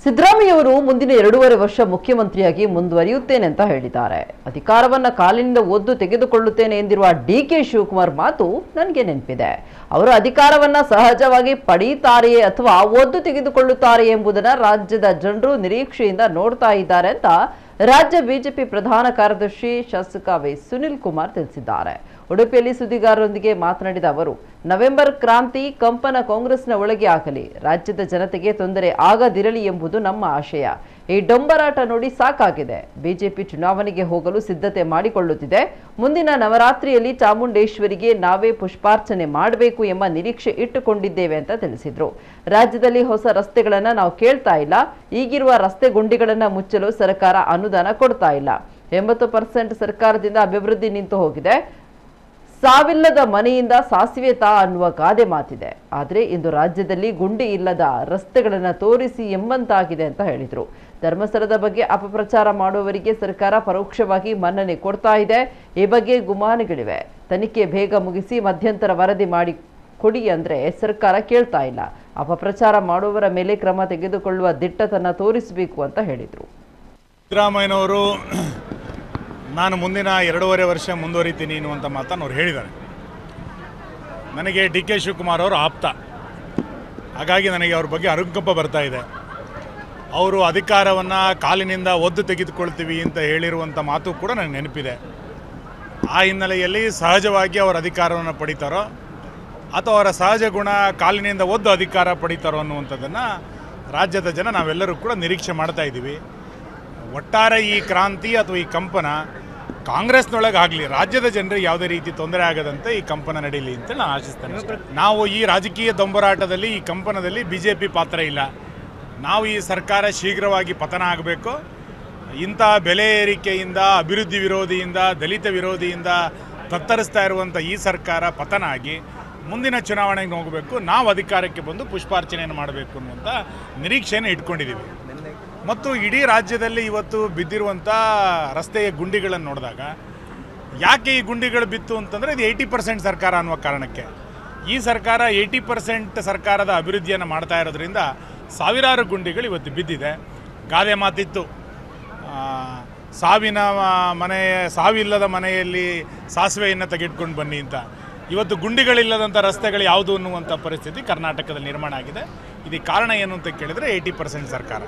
ಸಿದ್ದರಾಮಯ್ಯವರು ಮುಂದಿನ 2.5 ವರ್ಷ ಮುಖ್ಯಮಂತ್ರಿಯಾಗಿ ಮುಂದುವರಿಯುತ್ತೇನೆ ಅಂತ ಹೇಳಿದ್ದಾರೆ. ಅಧಿಕಾರವನ್ನ ಕಾಲಿನಿಂದ ಒದ್ದು ತೆಗೆದುಕೊಳ್ಳುತ್ತೇನೆ ಎಂದಿರುವ ಡಿಕೆ ಶಿವಕುಮಾರ್ ಮಾತು ನನಗೆ ನೆನಪಿದೆ. ಅವರು ಅಧಿಕಾರವನ್ನ ಸಹಜವಾಗಿ ಪಡೆಯುತ್ತಾರೆಯೇ ಅಥವಾ ಒದ್ದು ತೆಗೆದುಕೊಳ್ಳುತ್ತಾರೆ ಎಂಬುದನ್ನು ರಾಜ್ಯದ ಜನರು ನಿರೀಕ್ಷೆಯಿಂದ ನೋಡ್ತಾ ಇದ್ದಾರೆ ಅಂತ ರಾಜ್ಯ ಬಿಜೆಪಿ ಪ್ರಧಾನ ಕಾರ್ಯದರ್ಶಿ ಶಾಸಕ ವಿ ಸುನಿಲ್ ಕುಮಾರ್ ತಿಳಿಸಿದ್ದಾರೆ. ಉಡುಪಿಯಲ್ಲಿ ಸುದ್ದಿಗಾರರೊಂದಿಗೆ ಮಾತನಾಡಿದ ಅವರು, ನವೆಂಬರ್ ಕ್ರಾಂತಿ ಕಂಪನ ಕಾಂಗ್ರೆಸ್ನ ಒಳಗೆ ಆಗಲಿ, ರಾಜ್ಯದ ಜನತೆಗೆ ತೊಂದರೆ ಆಗದಿರಲಿ ಎಂಬುದು ನಮ್ಮ ಆಶಯ. ಈ ಡೊಂಬರಾಟ ನೋಡಿ ಸಾಕಾಗಿದೆ. ಬಿಜೆಪಿ ಚುನಾವಣೆಗೆ ಹೋಗಲು ಸಿದ್ಧತೆ ಮಾಡಿಕೊಳ್ಳುತ್ತಿದೆ. ಮುಂದಿನ ನವರಾತ್ರಿಯಲ್ಲಿ ಚಾಮುಂಡೇಶ್ವರಿಗೆ ನಾವೇ ಪುಷ್ಪಾರ್ಚನೆ ಮಾಡಬೇಕು ಎಂಬ ನಿರೀಕ್ಷೆ ಇಟ್ಟುಕೊಂಡಿದ್ದೇವೆ ಅಂತ ತಿಳಿಸಿದ್ರು. ರಾಜ್ಯದಲ್ಲಿ ಹೊಸ ರಸ್ತೆಗಳನ್ನು ನಾವು ಕೇಳ್ತಾ ಇಲ್ಲ. ಈಗಿರುವ ರಸ್ತೆ ಗುಂಡಿಗಳನ್ನು ಮುಚ್ಚಲು ಸರ್ಕಾರ ಅನುದಾನ ಕೊಡ್ತಾ ಇಲ್ಲ. 80% ಸರ್ಕಾರದಿಂದ ಅಭಿವೃದ್ಧಿ ನಿಂತು ಹೋಗಿದೆ. ಸಾವಿಲ್ಲದ ಮನೆಯಿಂದ ಸಾಸಿವೆ ತಾ ಅನ್ನುವ ಗಾದೆ ಮಾತಿದೆ. ಆದರೆ ಇಂದು ರಾಜ್ಯದಲ್ಲಿ ಗುಂಡಿ ಇಲ್ಲದ ರಸ್ತೆಗಳನ್ನು ತೋರಿಸಿ ಎಂಬಂತಾಗಿದೆ ಅಂತ ಹೇಳಿದ್ರು. ಧರ್ಮಸ್ಥಳದ ಬಗ್ಗೆ ಅಪಪ್ರಚಾರ ಮಾಡುವವರಿಗೆ ಸರ್ಕಾರ ಪರೋಕ್ಷವಾಗಿ ಮನ್ನಣೆ ಕೊಡ್ತಾ ಇದೆ. ಈ ಬಗ್ಗೆ ಗುಮಾನಿಗಳಿವೆ. ತನಿಖೆ ಬೇಗ ಮುಗಿಸಿ ಮಧ್ಯಂತರ ವರದಿ ಮಾಡಿ ಕೊಡಿ ಅಂದ್ರೆ ಸರ್ಕಾರ ಕೇಳ್ತಾ ಇಲ್ಲ. ಅಪಪ್ರಚಾರ ಮಾಡುವವರ ಮೇಲೆ ಕ್ರಮ ತೆಗೆದುಕೊಳ್ಳುವ ದಿಟ್ಟತನ ತೋರಿಸಬೇಕು ಅಂತ ಹೇಳಿದ್ರು. ಸಿದ್ದರಾಮಯ್ಯನವರು ನಾನು ಮುಂದಿನ 2.5 ವರ್ಷ ಮುಂದುವರಿತೀನಿ ಎನ್ನುವಂಥ ಮಾತನ್ನು ಅವ್ರು ಹೇಳಿದ್ದಾರೆ. ನನಗೆ ಡಿ ಕೆ ಶಿವಕುಮಾರ್ ಅವರು ಆಪ್ತ, ಹಾಗಾಗಿ ನನಗೆ ಅವ್ರ ಬಗ್ಗೆ ಅನುಕಂಪ ಬರ್ತಾ ಇದೆ. ಅವರು ಅಧಿಕಾರವನ್ನು ಕಾಲಿನಿಂದ ಒದ್ದು ತೆಗೆದುಕೊಳ್ತೀವಿ ಅಂತ ಹೇಳಿರುವಂಥ ಮಾತು ಕೂಡ ನನಗೆ ನೆನಪಿದೆ. ಆ ಹಿನ್ನೆಲೆಯಲ್ಲಿ ಸಹಜವಾಗಿ ಅವರ ಅಧಿಕಾರವನ್ನು ಪಡಿತಾರೋ ಅಥವಾ ಅವರ ಸಹಜ ಗುಣ ಕಾಲಿನಿಂದ ಒದ್ದು ಅಧಿಕಾರ ಪಡಿತಾರೋ ಅನ್ನುವಂಥದ್ದನ್ನು ರಾಜ್ಯದ ಜನ ನಾವೆಲ್ಲರೂ ಕೂಡ ನಿರೀಕ್ಷೆ ಮಾಡ್ತಾ ಇದ್ದೀವಿ. ಒಟ್ಟಾರೆ ಈ ಕ್ರಾಂತಿ ಅಥವಾ ಈ ಕಂಪನ ಕಾಂಗ್ರೆಸ್ನೊಳಗೆ ಆಗಲಿ, ರಾಜ್ಯದ ಜನರಿಗೆ ಯಾವುದೇ ರೀತಿ ತೊಂದರೆ ಆಗದಂತೆ ಈ ಕಂಪನ ನಡೀಲಿ ಅಂತ ನಾನು ಆಶಿಸ್ತೇನೆ. ನಾವು ಈ ರಾಜಕೀಯ ದೊಂಬರಾಟದಲ್ಲಿ, ಈ ಕಂಪನದಲ್ಲಿ ಬಿಜೆಪಿ ಪಾತ್ರ ಇಲ್ಲ. ನಾವು ಈ ಸರ್ಕಾರ ಶೀಘ್ರವಾಗಿ ಪತನ ಆಗಬೇಕು. ಇಂಥ ಬೆಲೆ ಏರಿಕೆಯಿಂದ, ಅಭಿವೃದ್ಧಿ ವಿರೋಧಿಯಿಂದ, ದಲಿತ ವಿರೋಧಿಯಿಂದ ತತ್ತರಿಸ್ತಾ ಇರುವಂಥ ಈ ಸರ್ಕಾರ ಪತನ ಆಗಿ ಮುಂದಿನ ಚುನಾವಣೆಗೆ ಹೋಗಬೇಕು. ನಾವು ಅಧಿಕಾರಕ್ಕೆ ಬಂದು ಪುಷ್ಪಾರ್ಚನೆಯನ್ನು ಮಾಡಬೇಕು ಅನ್ನುವಂಥ ನಿರೀಕ್ಷೆಯನ್ನು ಇಟ್ಕೊಂಡಿದ್ದೀವಿ. ಮತ್ತು ಇಡೀ ರಾಜ್ಯದಲ್ಲಿ ಇವತ್ತು ಬಿದ್ದಿರುವಂಥ ರಸ್ತೆಯ ಗುಂಡಿಗಳನ್ನು ನೋಡಿದಾಗ ಯಾಕೆ ಈ ಗುಂಡಿಗಳು ಬಿತ್ತು ಅಂತಂದರೆ ಇದು 80% ಸರ್ಕಾರ ಅನ್ನುವ ಕಾರಣಕ್ಕೆ. ಈ ಸರ್ಕಾರ 80% ಸರ್ಕಾರದ ಅಭಿವೃದ್ಧಿಯನ್ನು ಮಾಡ್ತಾ ಇರೋದ್ರಿಂದ ಸಾವಿರಾರು ಗುಂಡಿಗಳು ಇವತ್ತು ಬಿದ್ದಿದೆ. ಗಾದೆ ಮಾತಿತ್ತು, ಸಾವಿಲ್ಲದ ಮನೆಯಲ್ಲಿ ಸಾಸಿವೆಯನ್ನು ತೆಗೆದುಕೊಂಡು ಬನ್ನಿ ಅಂತ. ಇವತ್ತು ಗುಂಡಿಗಳಿಲ್ಲದಂಥ ರಸ್ತೆಗಳು ಯಾವುದು ಅನ್ನುವಂಥ ಪರಿಸ್ಥಿತಿ ಕರ್ನಾಟಕದಲ್ಲಿ ನಿರ್ಮಾಣ ಆಗಿದೆ. ಇದಕ್ಕೆ ಕಾರಣ ಏನು ಅಂತ ಕೇಳಿದರೆ 80% ಸರ್ಕಾರ.